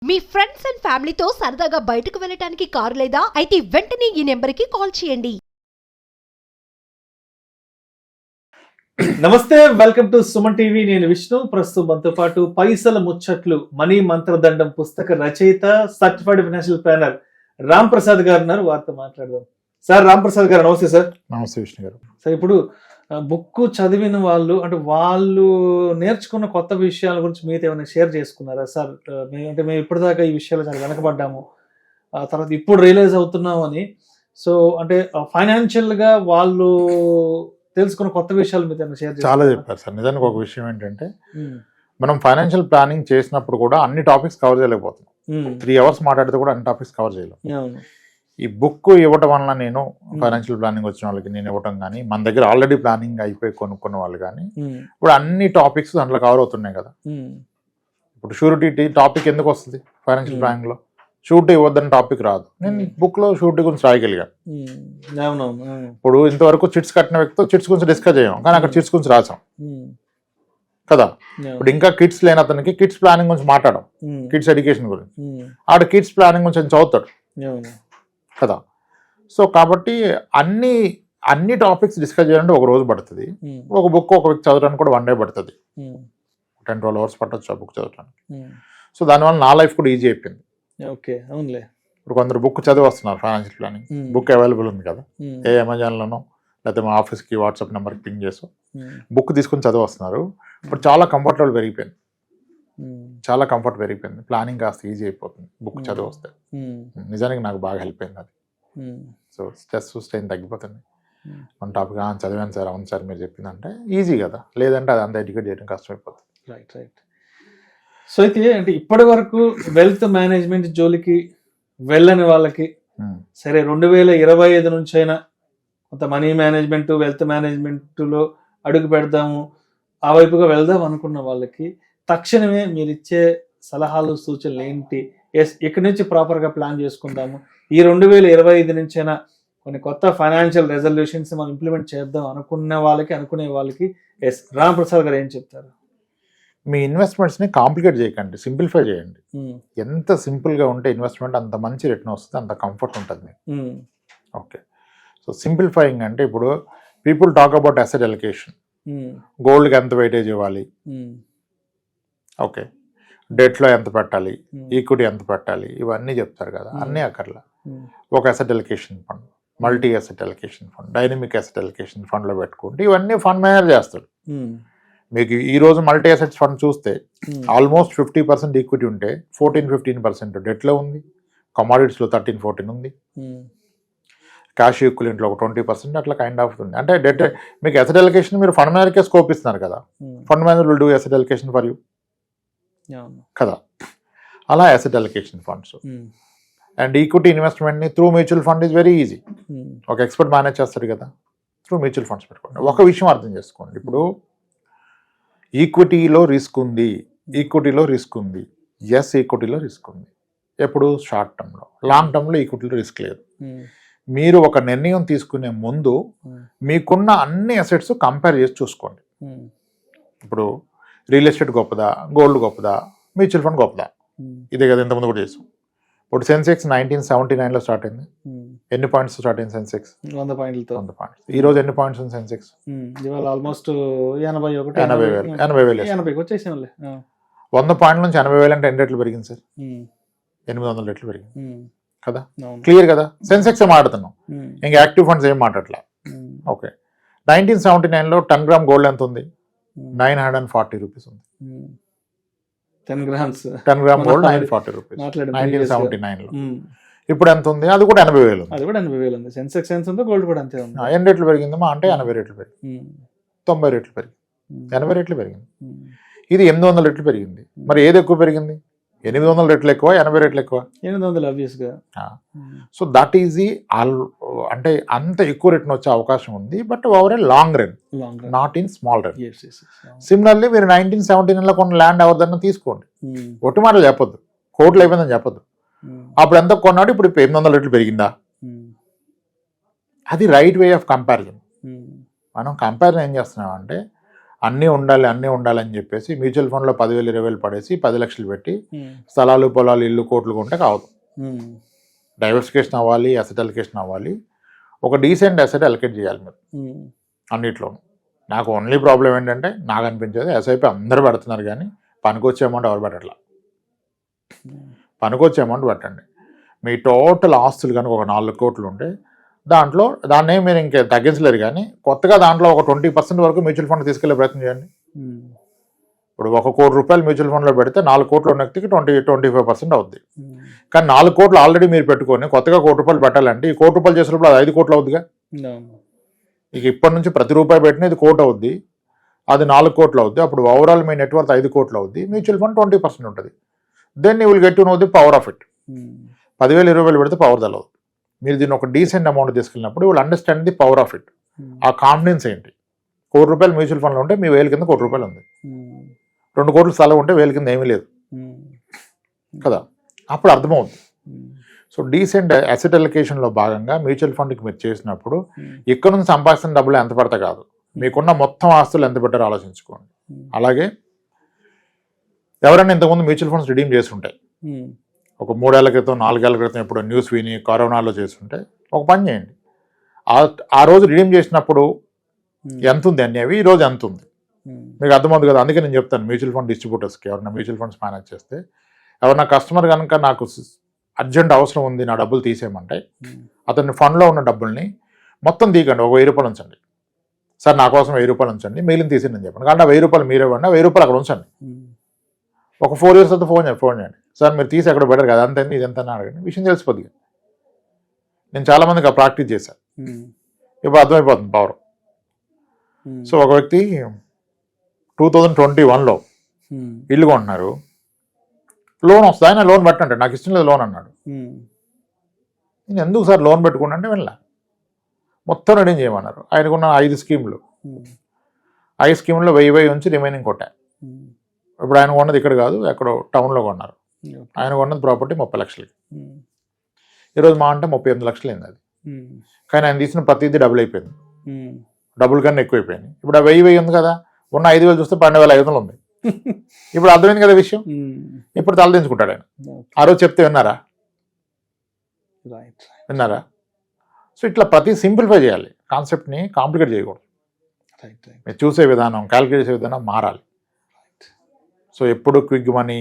Me friends and ఫ్యామిలీతో సరదాగా బయటకు వెళ్ళటానికి కారు లేదా అయితే వెంటనే ఈ నెంబర్కి కాల్ చేయండి. నమస్తే, వెల్కమ్ టు సుమన్ టీవీ. నేను విష్ణు. ప్రస్తుతం మనతో పాటు పైసల ముచ్చట్లు మనీ మంత్రదండం పుస్తక రచయిత, certified financial planner Ram Prasad గారు ఉన్నారు. వారితో మాట్లాడదాం. సార్, రామ్ ప్రసాద్ గారు నమస్తే. సార్ నమస్తే విష్ణు గారు. సార్, ఇప్పుడు బుక్ చదివిన వాళ్ళు అంటే వాళ్ళు నేర్చుకున్న కొత్త విషయాల గురించి మీతో ఏమైనా షేర్ చేసుకున్నారా సార్? మేము ఇప్పటిదాకా ఈ విషయాలు చాలా వెనకబడ్డాము, తర్వాత ఇప్పుడు రియలైజ్ అవుతున్నాం అని. సో అంటే ఫైనాన్షియల్ గా వాళ్ళు తెలుసుకున్న కొత్త విషయాలు మీతో షేర్ చాలా చెప్పారు సార్. నిజానికి ఒక విషయం ఏంటంటే, మనం ఫైనాన్షియల్ ప్లానింగ్ చేసినప్పుడు కూడా అన్ని టాపిక్స్ కవర్ చేయలేకపోతున్నాం. 3 hours మాట్లాడితే కూడా అన్ని టాపిక్స్ కవర్ చేయలేము. ఈ బుక్ ఇవ్వటం వల్ల నేను ఫైనాన్షియల్ ప్లానింగ్ వచ్చిన వాళ్ళకి నేను ఇవ్వటం కానీ, మన దగ్గర ఆల్రెడీ ప్లానింగ్ అయిపోయి కొనుక్కున్న వాళ్ళు కానీ, ఇప్పుడు అన్ని టాపిక్స్ దాంట్లో కవర్ అవుతున్నాయి కదా. ఇప్పుడు షూరిటీ టాపిక్ ఎందుకు వస్తుంది ఫైనాన్షియల్ ప్లానింగ్ లో? షూరిటీ ఇవ్వద్దని టాపిక్ రాదు. నేను బుక్ లో షూరిటీ గురించి రాయగలిగాను. ఇప్పుడు ఇంతవరకు చిట్స్ కట్టిన వ్యక్తితో చిట్స్ గురించి డిస్కస్ చేయం, కానీ అక్కడ చిట్స్ గురించి రాసాం కదా. ఇప్పుడు ఇంకా కిడ్స్ లేని అతనికి కిడ్స్ ప్లానింగ్ గురించి మాట్లాడడం, కిడ్స్ ఎడ్యుకేషన్ గురించి. ఆడ కిడ్స్ ప్లానింగ్ గురించి చదువుతాడు కదా. సో కాబట్టి అన్ని టాపిక్స్ డిస్కస్ చేయాలంటే ఒక రోజు పడుతుంది. ఒక బుక్ ఒక వ్యక్తి చదవడానికి కూడా 1 day పడుతుంది. 10-12 hours పట్టవచ్చు ఆ బుక్ చదవడానికి. సో దానివల్ల నా లైఫ్ కూడా ఈజీ అయిపోయింది. ఓకే, అవునులే. ఇప్పుడు కొందరు బుక్ చదివి వస్తున్నారు ఫైనాన్షియల్ ప్లానింగ్. బుక్ అవైలబుల్ ఉంది కదా, ఏ అమెజాన్లోనో లేకపోతే మా ఆఫీస్కి వాట్సాప్ నెంబర్కి పింగ్ చేసి బుక్ తీసుకుని చదివి వస్తున్నారు. ఇప్పుడు చాలా కంఫర్టబుల్ పెరిగిపోయింది, చాలా కంఫర్ట్ పెరిగిపోయింది. ప్లానింగ్ కాస్త ఈజీ అయిపోతుంది బుక్ చదివి వస్తే. నిజానికి నాకు బాగా హెల్ప్ అయింది అది. సో స్ట్రెస్ స్ట్రెయిన్ తగ్గిపోతుంది. మన టాపిక్ చదివాను సార్, అవును సార్ మీరు చెప్పిందంటే ఈజీ కదా, లేదంటే అది అంత ఎడ్యుకేట్ చేయడం కష్టమైపోతుంది. Right right. సో అయితే అంటే ఇప్పటి వరకు వెల్త్ మేనేజ్మెంట్ జోలికి వెళ్ళని వాళ్ళకి, సరే 2025 నుంచి అయినా కొంత మనీ మేనేజ్మెంట్, వెల్త్ మేనేజ్మెంట్లో అడుగు పెడదాము, ఆ వైపుగా వెళ్దాం అనుకున్న వాళ్ళకి తక్షణమే మీరు ఇచ్చే సలహాలు, సూచనలు ఏంటి? ఇక్కడి నుంచి ప్రాపర్గా ప్లాన్ చేసుకుందాము, ఈ 2025 నుంచి అయినా కొన్ని కొత్త ఫైనాన్షియల్ రెజల్యూషన్స్ మనం ఇంప్లిమెంట్ చేద్దాం అనుకునే వాళ్ళకి రామ్ ప్రసాద్ గారు ఏం చెప్తారు? మీ ఇన్వెస్ట్మెంట్స్ని కాంప్లికేట్ చేయకండి, సింప్లిఫై చేయండి. ఎంత సింపుల్గా ఉంటే ఇన్వెస్ట్మెంట్ అంత మంచి రిటర్న్ వస్తుంది, అంత కంఫర్ట్ ఉంటుంది. ఓకే, సో సింప్లిఫైయింగ్ అంటే ఇప్పుడు people talk about asset allocation. గోల్డ్కి ఎంత వెయిటేజ్ ఇవ్వాలి, ఓకే, డెట్లో ఎంత పెట్టాలి, ఈక్విటీ ఎంత పెట్టాలి, ఇవన్నీ చెప్తారు కదా. అన్నీ అక్కర్లా. ఒక asset allocation fund, multi asset allocation fund, dynamic asset allocation ఫండ్లో పెట్టుకుంటే ఇవన్నీ ఫండ్ మేనేజర్ చేస్తాడు. మీకు ఈరోజు మల్టీ అసెట్స్ ఫండ్ చూస్తే ఆల్మోస్ట్ 50% ఈక్విటీ ఉంటే 14-15% డెట్లో ఉంది, కమాడిటీస్లో 13-14 ఉంది, క్యాష్ ఈక్విలెంట్లో ఒక 20% అట్లా కైండ్ ఆఫ్ ఉంది. అంటే డెట్ మీకు అసెట్ అలొకేషన్ మీరు ఫండ్ మేనేజర్కే స్కోప్ ఇస్తున్నారు కదా. Fund manager will do asset allocation for you కదా. అలా asset allocation funds and equity ఇన్వెస్ట్మెంట్ని through mutual fund is very easy. ఒక ఎక్స్పర్ట్ మేనేజ్ చేస్తాడు కదా, త్రూ మ్యూచువల్ ఫండ్స్ పెట్టుకోండి. ఒక విషయం అర్థం చేసుకోండి, ఇప్పుడు ఈక్విటీలో రిస్క్ ఉంది, ఈక్విటీలో రిస్క్ ఉంది, ఈక్విటీలో రిస్క్ ఉంది. ఎప్పుడు షార్ట్ టర్మ్లో. లాంగ్ టర్మ్లో ఈక్విటీలో రిస్క్ లేదు. మీరు ఒక నిర్ణయం తీసుకునే ముందు మీకున్న అన్ని అసెట్స్ కంపేర్ చేసి చూసుకోండి. ఇప్పుడు రియల్ ఎస్టేట్ గొప్పదా, గోల్డ్ గొప్పదా, మ్యూచువల్ ఫండ్ గొప్పదా? ఇదే కదా ఇంతకుముందు కూడా చేసాం. ఇప్పుడు సెన్సెక్స్ 1979లో స్టార్ట్ అయింది. ఎన్ని పాయింట్స్ స్టార్ట్ అయింది సెన్సెక్స్? 100 పాయింట్స్. ఈ రోజు ఎన్ని పాయింట్స్ ఉంది సెన్సెక్స్? ఆల్మోస్ట్ 80,000 వచ్చేసాం. 100 పాయింట్ల నుంచి 80,000 అంటే ఎన్ని రెట్లు పెరిగింది సార్? 800 రెట్లు పెరిగింది కదా. క్లియర్ కదా. సెన్సెక్స్ మాట్లాడుతున్నాం, ఇంకా యాక్టివ్ ఫండ్స్ ఏం మాట్లాడలే. ఓకే, 1979లో 10 గ్రామ్ గోల్డ్ ఎంత ఉంది? 940 రూపీస్ ఉంది. 10 గ్రామ్ గోల్డ్ 940 రూపీస్ 1979లో. ఇప్పుడు ఎంత ఉంది? అది కూడా 80,000 ఉంది. సెన్సెక్స్ ఎంత ఉందో గోల్డ్ కూడా అంతే ఉంది. ఎన్ని రెట్లు పెరిగిందమ్మా అంటే 80 రెట్లు పెరిగింది, 90 రెట్లు పెరిగింది, 80 రెట్లు పెరిగింది. ఇది 800 రెట్లు పెరిగింది. మరి ఏది ఎక్కువ పెరిగింది? 800 రెట్లు ఎక్కువ, 80 రెట్లు ఎక్కువ? 800 ఆబ్వియస్గా. సో దట్ ఈజ్ ది అంటే అంత ఎక్కువ రిటర్న్ వచ్చే అవకాశం ఉంది, but over a long run, not in small run. Similarly మీరు 1979లో కొన్న ల్యాండ్ ఎవరిదన్నా తీసుకోండి, ఒట్టి మాటలు చెప్పొద్దు, కోట్లు అయిపోయిందని చెప్పొద్దు. అప్పుడు ఎంత కొన్నాడు, ఇప్పుడు 800 రెట్లు పెరిగిందా? అది రైట్ వే ఆఫ్ కంపారిజన్. మనం కంపారిజన్ ఏం చేస్తున్నాం అంటే అన్నీ ఉండాలి అని చెప్పేసి మ్యూచువల్ ఫండ్లో 10,000 20,000 పడేసి 10 లక్షలు పెట్టి స్థలాలు పొలాలు ఇల్లు కోట్లు కొంటే కావదు. డైవర్సిఫికేషన్ అవ్వాలి, అసెట్ అలికేషన్ అవ్వాలి, ఒక డీసెంట్ అసెట్ అలికేట్ చేయాలి మీరు అన్నిట్లోనూ. నాకు ఓన్లీ ప్రాబ్లం ఏంటంటే నాకు అనిపించేది ఎస్ఐపి అందరూ పెడుతున్నారు కానీ పనికొచ్చే అమౌంట్ ఎవరు పెట్టట్లా. పనికొచ్చే అమౌంట్ పెట్టండి. మీ టోటల్ ఆస్తులు కనుక ఒక 4 కోట్లు ఉంటే దాన్నే మీరు ఇంకే తగ్గించలేరు కానీ కొత్తగా దాంట్లో ఒక 20% వరకు మ్యూచువల్ ఫండ్ తీసుకెళ్లే ప్రయత్నం చేయండి. ఇప్పుడు 1 కోటి రూపాయలు మ్యూచువల్ ఫండ్లో పెడితే 4 కోట్లు ఉన్న వ్యక్తికి 25% అవుద్ది. కానీ 4 కోట్లు ఆల్రెడీ మీరు పెట్టుకొని కొత్తగా 1 కోటి రూపాయలు పెట్టాలంటే ఈ 1 కోటి రూపాయలు చేసినప్పుడు అది 5 కోట్లు అవుద్దిగా. ఇక ఇప్పటి నుంచి ప్రతి రూపాయి పెట్టిన ఇది 1 కోటి అవుద్ది, అది 4 కోట్లు అవుద్ది. అప్పుడు ఓవరాల్ మీ నెట్వర్త్ 5 కోట్లు అవుద్ది. మ్యూచువల్ ఫండ్ 20% ఉంటుంది. Then you will get to know the power of it. 10,000 20,000 పెడితే పవర్ తెలవదు. మీరు దీన్ని ఒక డీసెంట్ అమౌంట్ తీసుకెళ్ళినప్పుడు will understand the power of it. ఆ కాన్ఫిడెన్స్ ఏంటి? 1 కోటి రూపాయలు మ్యూచువల్ ఫండ్లో ఉంటే మీ 1000 కింద 1 కోటి రూపాయలు ఉంది. 2 కోట్ల స్థలం ఉంటే 1000 కింద ఏమీ లేదు కదా. అప్పుడు అర్థమవుతుంది. సో డీసెంట్ అసెట్ అలొకేషన్లో భాగంగా మ్యూచువల్ ఫండ్కి మీరు చేసినప్పుడు ఇక్కడ నుంచి సంపాదిస్తున్న డబ్బులు ఎంత పడతా కాదు, మీకున్న మొత్తం ఆస్తులు ఎంత పెట్టారో ఆలోచించుకోండి. అలాగే ఎవరైనా ఇంతకుముందు మ్యూచువల్ ఫండ్స్ రిడీమ్ చేసి ఉంటాయి, ఒక 3 ఏళ్ల క్రితం 4 ఏళ్ల క్రితం ఎప్పుడు న్యూస్ విని కరోనాలో చేస్తుంటే ఒక పని చేయండి. ఆ రోజు రిడీమ్ చేసినప్పుడు ఎంత ఉంది అనేవి ఈ రోజు ఎంత ఉంది మీకు అర్థమవుతుంది కదా. అందుకే నేను చెప్తాను మ్యూచువల్ ఫండ్ డిస్ట్రిబ్యూటర్స్కి, ఎవరైనా మ్యూచువల్ ఫండ్స్ మేనేజ్ చేస్తే ఎవరైనా కస్టమర్ కనుక నాకు అర్జెంట్ అవసరం ఉంది నా డబ్బులు తీసేయమంటే అతని ఫండ్లో ఉన్న డబ్బుల్ని మొత్తం తీయకండి, ఒక 1000 రూపాయలు ఉంచండి. సార్ నా కోసం 1000 రూపాయలు ఉంచండి, మిగిలిన తీసేయండి చెప్పండి. కానీ 1000 రూపాయలు మీరే ఇవ్వండి, 1000 రూపాయలు అక్కడ ఉంచండి. ఒక 4 years తర్వాత ఫోన్ చేయండి, సార్ మీరు తీసి అక్కడ బెటర్ కదా, అంతే ఇది ఎంత అడగండి, విషయం తెలిసిపోద్ది. నేను చాలామందికి ఆ ప్రాక్టీస్ చేశాను, ఇప్పుడు అర్థమైపోతుంది పవర్. సో ఒక వ్యక్తి 2021లో ఇల్లు కొంటున్నారు, లోన్ వస్తుంది, ఆయన లోన్ పెట్టండి, నాకు ఇష్టం లేదు లోన్ అన్నాడు. నేను ఎందుకు సార్ లోన్ పెట్టుకున్నా అంటే వెళ్ళా, మొత్తం రెడీ చేయమన్నారు. ఆయనకున్న 5 స్కీములు, 5 స్కీముల్లో 1000 ఉంచి రిమైనింగ్ కొట్టా. ఇప్పుడు ఆయన కొన్నది ఇక్కడ కాదు, ఎక్కడో టౌన్లో కొన్నారు. ఆయన కొన్నది ప్రాపర్టీ 30 లక్షలకి. ఈరోజు మా అంటే 38 లక్షలు అయింది అది. కానీ ఆయన తీసిన ప్రతిదీ డబుల్ అయిపోయింది, డబుల్ కన్నా ఎక్కువైపోయింది. ఇప్పుడు ఆ 1000 ఉంది కదా, ఉన్న 5,000 చూస్తే 12,500 ఉంది. ఇప్పుడు అర్థమైంది కదా విషయం. ఇప్పుడు తలదించుకుంటాడు ఆయన. ఆ రోజు చెప్తే విన్నారా? సో ఇట్లా ప్రతి సింప్లిఫై చేయాలి, కాన్సెప్ట్ని కాంప్లికేట్ చేయకూడదు. మీరు చూసే విధానం, క్యాలిక్యులేట్ చేసే విధానం మారాలి. సో ఎప్పుడు quick money,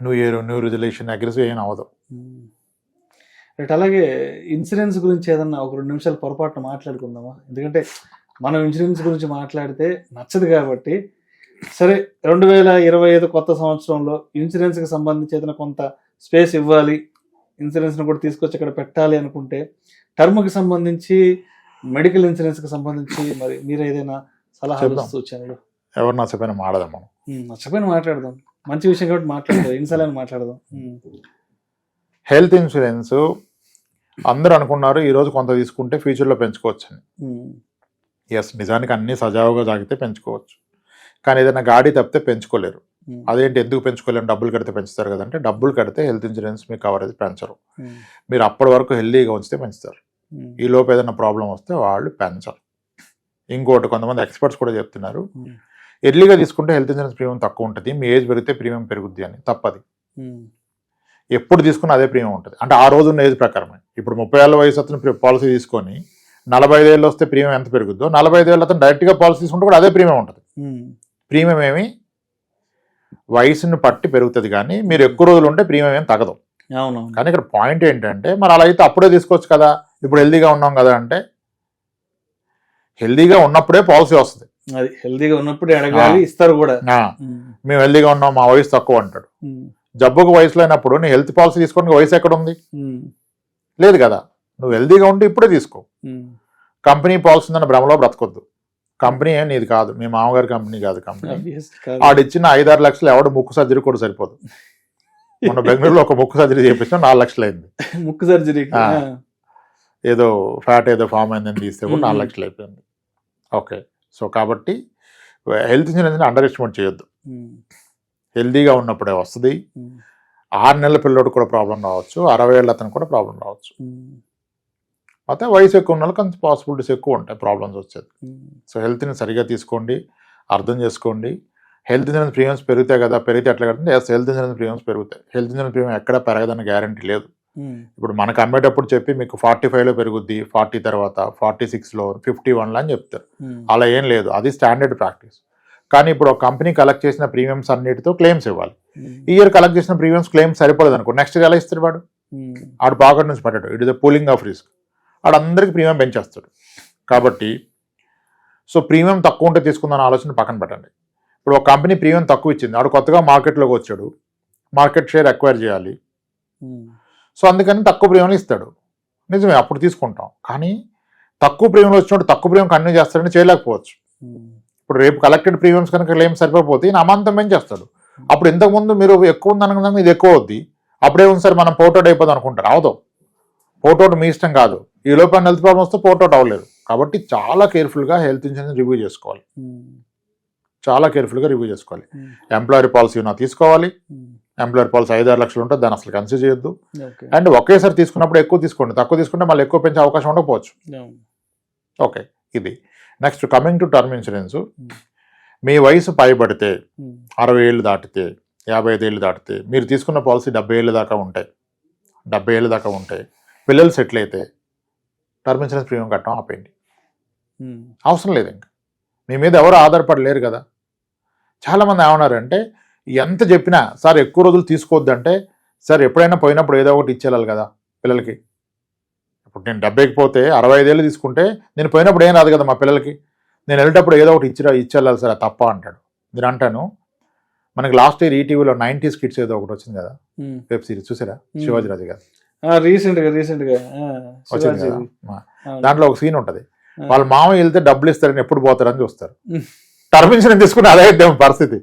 new year, new resolution, aggressive ఏం అవ్వదు. రైట్. అలాగే ఇన్సూరెన్స్ గురించి ఏదన్నా ఒక 2 నిమిషాలు పొరపాటున మాట్లాడుకుందామా? ఎందుకంటే మనం ఇన్సూరెన్స్ గురించి మాట్లాడితే నచ్చదు కాబట్టి. సరే, 2025 కొత్త సంవత్సరంలో ఇన్సూరెన్స్కి సంబంధించి ఏదైనా కొంత స్పేస్ ఇవ్వాలి, ఇన్సూరెన్స్ని కూడా తీసుకొచ్చి ఇక్కడ పెట్టాలి అనుకుంటే, టర్మ్కి సంబంధించి, మెడికల్ ఇన్సూరెన్స్కి సంబంధించి మరి మీరు ఏదైనా సలహాలు, సూచనలు? ఎవరు నచ్చపోయినా మాట్లాడదాం, మనం నచ్చపోయినా మాట్లాడదాం, మంచి విషయం కాబట్టి మాట్లాడదాం, ఇన్సాలని మాట్లాడదాం. హెల్త్ ఇన్సూరెన్స్ అందరూ అనుకున్నారు ఈరోజు కొంత తీసుకుంటే ఫ్యూచర్లో పెంచుకోవచ్చు అని. ఎస్, నిజానికి అన్ని సజావుగా సాగితే పెంచుకోవచ్చు, కానీ ఏదైనా గాడి తప్పితే పెంచుకోలేరు. అదేంటి, ఎందుకు పెంచుకోలేరు? డబ్బులు కడితే పెంచుతారు కదంటే, డబ్బులు కడితే హెల్త్ ఇన్సూరెన్స్ మీ కవరేజ్ పెంచరు. మీరు అప్పటి వరకు హెల్దీగా ఉంచితే పెంచుతారు. ఈ లోపు ఏదైనా ప్రాబ్లం వస్తే వాళ్ళు పెంచరు. ఇంకోటి, కొంతమంది ఎక్స్పర్ట్స్ కూడా చెప్తున్నారు ఎర్లీగా తీసుకుంటే హెల్త్ ఇన్సూరెన్స్ ప్రీమియం తక్కువ ఉంటుంది, మీ ఏజ్ పెరిగితే ప్రీమియం పెరుగుద్ది అని. తప్పది. ఎప్పుడు తీసుకున్నా అదే ప్రీమియం ఉంటుంది. అంటే ఆ రోజు ఉన్న ఏజ్ ప్రకారమే. ఇప్పుడు 30 ఏళ్ళ వయసు అతను పాలసీ తీసుకొని 45 ఏళ్ళు వస్తే ప్రీమియం ఎంత పెరుగుద్దో, 45 ఏళ్ళు అతను డైరెక్ట్గా పాలసీ తీసుకుంటే కూడా అదే ప్రీమియం ఉంటుంది. ప్రీమియం ఏమి వయసును పట్టి పెరుగుతుంది, కానీ మీరు ఎక్కువ రోజులు ఉంటే ప్రీమియం ఏం తగ్గదు. కానీ ఇక్కడ పాయింట్ ఏంటంటే, మరి అలా అయితే అప్పుడే తీసుకోవచ్చు కదా, ఇప్పుడు హెల్దీగా ఉన్నాం కదా అంటే, హెల్దీగా ఉన్నప్పుడే పాలసీ వస్తుంది. అది హెల్దీగా ఉన్నప్పుడే అడగాలి, ఇస్తారు కూడా. మేము హెల్దీగా ఉన్నాం, మా వయసు తక్కువ అంటాడు. జబ్బుకు వయసులో అయినప్పుడు నీ హెల్త్ పాలసీ తీసుకోవడానికి వయసు ఎక్కడ ఉంది? లేదు కదా. నువ్వు హెల్దీగా ఉంటే ఇప్పుడే తీసుకో. కంపెనీ పాలసీ ఉందన్న భ్రమలో బ్రతకొద్దు. కంపెనీ ఏం నీది కాదు, మీ మామగారి కంపెనీ కాదు కంపెనీ. ఆడిచ్చిన 5-6 లక్షలు ఎవడు ముక్కు సర్జరీ కూడా సరిపోదు. మన బెంగళూరులో ఒక ముక్కు సర్జరీ చేపించిన 4 లక్షలు అయింది. ముక్కు సర్జరీ ఏదో ఫ్యాట్ ఏదో ఫామ్ అయిందని తీస్తే కూడా 4 లక్షలు అయిపోయింది. ఓకే. సో కాబట్టి హెల్త్ ఇన్సూరెన్స్ అండర్ ఎస్టిమేట్ చేయొద్దు. హెల్దీగా ఉన్నప్పుడే వస్తుంది. 6 నెలల పిల్లడు కూడా ప్రాబ్లం రావచ్చు, 60 ఏళ్ళ అతను కూడా ప్రాబ్లం రావచ్చు. అయితే వయసు ఎక్కువ ఉన్న వాళ్ళకి కొంచెం పాసిబిలిటీస్ ఎక్కువ ఉంటాయి ప్రాబ్లమ్స్ వచ్చేది. సో హెల్త్ని సరిగా తీసుకోండి. అర్థం చేసుకోండి. హెల్త్ ఇన్సూరెన్స్ ప్రీమియమ్స్ పెరుగుతాయి కదా, పెరిగితే ఎట్లా కడుతుంది? హెల్త్ ఇన్సూరెన్స్ ప్రీమియమ్స్ పెరుగుతాయి. హెల్త్ ఇన్సూరెన్స్ ప్రీమియం ఎక్కడ పెరగదన్న గ్యారంటీ లేదు. ఇప్పుడు మనకు అమ్మేటప్పుడు చెప్పి మీకు 45లో పెరుగుద్ది, 40 తర్వాత 46లో, 51లో అని చెప్తారు. అలా ఏం లేదు, అది స్టాండర్డ్ ప్రాక్టీస్. కానీ ఇప్పుడు ఒక కంపెనీ కలెక్ట్ చేసిన ప్రీమియమ్స్ అన్నిటితో క్లెయిమ్స్ ఇవ్వాలి. ఈ ఇయర్ కలెక్ట్ చేసిన ప్రీమియమ్స్ క్లెయిమ్స్ సరిపడదు అనుకో, నెక్స్ట్ ఇయర్ ఎలా ఇస్తాడు వాడు? ఆడు పాకెట్ నుంచి పడ్డాడు. It is the pooling of risk. ఆడు అందరికి ప్రీమియం పెంచేస్తాడు. కాబట్టి సో ప్రీమియం తక్కువ ఉంటే తీసుకుందాం ఆలోచన పక్కన పెట్టండి. ఇప్పుడు ఒక కంపెనీ ప్రీమియం తక్కువ ఇచ్చింది, ఆడు కొత్తగా మార్కెట్లోకి వచ్చాడు, మార్కెట్ షేర్ అక్వైర్ చేయాలి, సో అందుకని తక్కువ ప్రీమియంలు ఇస్తాడు. నిజమే, అప్పుడు తీసుకుంటాం. కానీ తక్కువ ప్రీమియంలో వచ్చినప్పుడు తక్కువ ప్రీమియం కంటిన్యూ చేస్తాడని చేయలేకపోవచ్చు. ఇప్పుడు రేపు కలెక్టెడ్ ప్రీమియమ్స్ కనుక క్లెయిమ్ సరిపోతే ఈయన అమాంతం పెంచేస్తాడు. అప్పుడు ఇంతకుముందు మీరు ఎక్కువ ఉంది అనుకున్నాక ఇది ఎక్కువ అవుద్ది, అప్పుడేముంది సార్ మనం పోర్ట్అవుట్ అయిపోదాం అనుకుంటారు. అవదు, పోర్ట్అవుట్ మీ ఇష్టం కాదు. ఈ లోపల హెల్త్ ప్రాబ్లమ్ వస్తే పోర్ట్అవుట్ అవ్వలేదు. కాబట్టి చాలా కేర్ఫుల్గా హెల్త్ ఇన్సూరెన్స్ రివ్యూ చేసుకోవాలి. చాలా కేర్ఫుల్గా రివ్యూ చేసుకోవాలి. ఎంప్లాయర్ పాలసీ ఉన్నా తీసుకోవాలి. ఎంప్లాయర్ పాలసీ 5-6 లక్షలు ఉంటుంది, దాన్ని అసలు కన్సిడర్ చేయొద్దు. అండ్ ఒకేసారి తీసుకున్నప్పుడు ఎక్కువ తీసుకోండి, తక్కువ తీసుకుంటే మళ్ళీ ఎక్కువ పెంచే అవకాశం ఉండకపోవచ్చు. ఓకే, ఇది. Next coming to term insurance. మీ వయసు పైబడితే 60 ఏళ్ళు దాటితే, 55 ఏళ్ళు దాటితే, మీరు తీసుకున్న పాలసీ 70 ఏళ్ళ దాకా ఉంటాయి. 70 ఏళ్ళ దాకా ఉంటాయి. పిల్లలు సెటిల్ అయితే టర్మ్ ఇన్సూరెన్స్ ప్రీమియం కట్టడం ఆపేయండి. అవసరం లేదు, ఇంకా మీ మీద ఎవరు ఆధారపడలేరు కదా. చాలామంది ఏమన్నారంటే ఎంత చెప్పినా సార్ ఎక్కువ రోజులు తీసుకోవద్దంటే, సార్ ఎప్పుడైనా పోయినప్పుడు ఏదో ఒకటి ఇచ్చేయాలి కదా పిల్లలకి. ఇప్పుడు నేను 70కి పోతే 65 ఏళ్ళు తీసుకుంటే నేను పోయినప్పుడు ఏం రాదు కదా మా పిల్లలకి. నేను వెళ్ళేటప్పుడు ఏదో ఒకటి ఇచ్చేయాలి సార్, అది తప్ప అంటాడు. నేను అంటాను, మనకి లాస్ట్ ఇయర్ ఈటీవీలో 90s కిడ్స్ ఏదో ఒకటి వచ్చింది కదా, వెబ్ సిరీస్ చూసారా? శివాజీ రాజు గారు రీసెంట్ గా వచ్చింది కదా. దాంట్లో ఒక సీన్ ఉంటుంది, వాళ్ళ మామ వెళ్తే డబ్బులు ఇస్తారని ఎప్పుడు పోతారని చూస్తారు. టర్మ్ ఇన్సూరెన్స్ తీసుకుని అదే పరిస్థితి.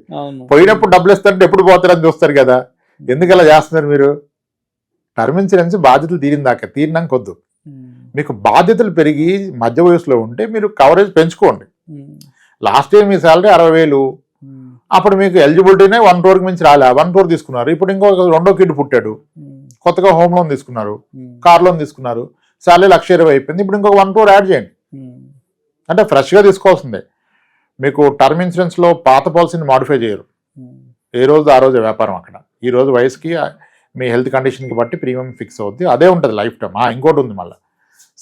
పోయినప్పుడు డబ్బులు ఇస్తారంటే ఎప్పుడు పోతారని చూస్తారు కదా. ఎందుకు అలా చేస్తున్నారు మీరు? టర్మ్ ఇన్సూరెన్స్ బాధ్యతలు తీరినాక వద్దు. మీకు బాధ్యతలు పెరిగి మధ్య వయసులో ఉంటే మీరు కవరేజ్ పెంచుకోండి. లాస్ట్ ఇయర్ మీ శాలరీ 60,000, అప్పుడు మీకు ఎలిజిబిలిటీనే 1 crore మించి రాలే, 1 crore తీసుకున్నారు. ఇప్పుడు ఇంకో రెండో కిడ్ పుట్టాడు, కొత్తగా హోమ్ లోన్ తీసుకున్నారు, కార్ లోన్ తీసుకున్నారు, శాలరీ 1,20,000 అయిపోయింది. ఇప్పుడు ఇంకొక 1 crore యాడ్ చేయండి. అంటే ఫ్రెష్గా తీసుకోవాల్సిందే. మీకు టర్మ్ ఇన్సూరెన్స్లో పాత పాలసీని మాడిఫై చేయరు. ఏ రోజు ఆ రోజే వ్యాపారం. అక్కడ ఈ రోజు వయసుకి మీ హెల్త్ కండిషన్కి బట్టి ప్రీమియం ఫిక్స్ అవుద్ది, అదే ఉంటుంది లైఫ్ టైం. ఇంకోటి ఉంది మళ్ళీ,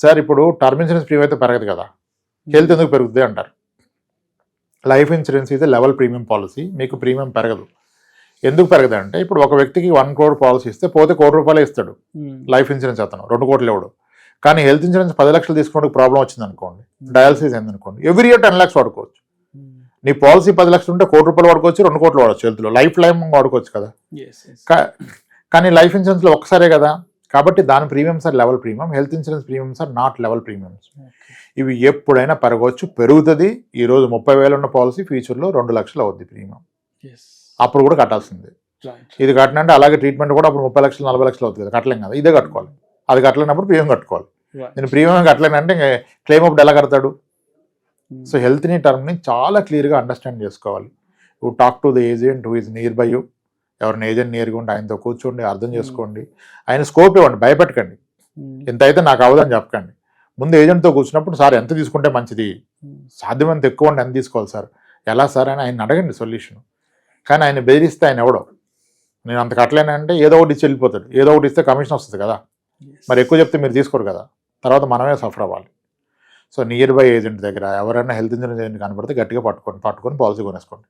సార్ ఇప్పుడు టర్మ్ ఇన్సూరెన్స్ ప్రీమియం అయితే పెరగదు కదా, హెల్త్ ఎందుకు పెరుగుతుంది అంటారు. లైఫ్ ఇన్సూరెన్స్ ఇది లెవెల్ ప్రీమియం పాలసీ, మీకు ప్రీమియం పెరగదు. ఎందుకు పెరగదు అంటే, ఇప్పుడు ఒక వ్యక్తికి 1 crore పాలసీ ఇస్తే పోతే ₹1 కోటి ఇస్తాడు లైఫ్ ఇన్సూరెన్స్, అతను 2 కోట్లు ఇవ్వడు. కానీ హెల్త్ ఇన్సూరెన్స్ 10 లక్షలు తీసుకున్నప్పుడు ప్రాబ్లం వచ్చింది అనుకోండి, డయాలసిస్ అయింది అనుకోండి, ఎవ్రీ ఇయర్ 10 lakhs వాడుకోవచ్చు. నీ పాలసీ 10 లక్షలు ఉంటే ₹1 వాడుకోవచ్చు, 2 కోట్లు వాడచ్చు, హెల్త్లో లైఫ్ టైం వాడుకోవచ్చు కదా. కానీ లైఫ్ ఇన్సూరెన్స్లో ఒక్కసారే కదా, కాబట్టి దాని premiums are level premium. Health insurance premiums are not level premiums. ఇవి ఎప్పుడైనా పెరగవచ్చు, పెరుగుతుంది. ఈరోజు 30,000 ఉన్న పాలసీ ఫ్యూచర్లో 2 లక్షలు అవుద్ది ప్రీమియం, అప్పుడు కూడా కట్టాల్సిందే. ఇది కట్టినంటే అలాగే ట్రీట్మెంట్ కూడా అప్పుడు 30 లక్షలు 40 లక్షలు అవుతుంది కదా, కట్టలేం కదా, ఇదే కట్టుకోవాలి. అది కట్టలేనప్పుడు ప్రీమియం కట్టుకోవాలి. నేను ప్రీమియం కట్టలేనంటే క్లెయిమ్ అప్పుడు ఎలా కడతాడు? సో హెల్త్ని టర్మ్ని చాలా క్లియర్గా అండర్స్టాండ్ చేసుకోవాలి. You talk to the agent who is near by you. ఎవరిని ఏజెంట్ నియర్గా ఉంటే ఆయనతో కూర్చోండి, అర్థం చేసుకోండి, ఆయన స్కోప్ ఇవ్వండి, భయపెట్టకండి. ఎంత అయితే నాకు అవ్వదని చెప్పకండి. ముందు ఏజెంట్తో కూర్చున్నప్పుడు సార్ ఎంత తీసుకుంటే మంచిది, సాధ్యమంత ఎక్కువ ఉండి ఎంత తీసుకోవాలి సార్, ఎలా సార్ అని ఆయన అడగండి సొల్యూషన్. కానీ ఆయన బెదిరిస్తే ఆయన ఎవడో, నేను అంత కట్టలేనంటే ఏదో ఒకటి ఇచ్చి వెళ్ళిపోతాడు. ఏదో ఒకటి ఇస్తే కమిషన్ వస్తుంది కదా, మరి ఎక్కువ చెప్తే మీరు తీసుకోరు కదా, తర్వాత మనమే సఫర్ అవ్వాలి. సో నియర్ బై ఏజెంట్ దగ్గర ఎవరైనా హెల్త్ ఇన్సూరెన్స్ ఏజెంట్ కనబడితే గట్టిగా పట్టుకొని పాలసీ కొనేసుకోండి.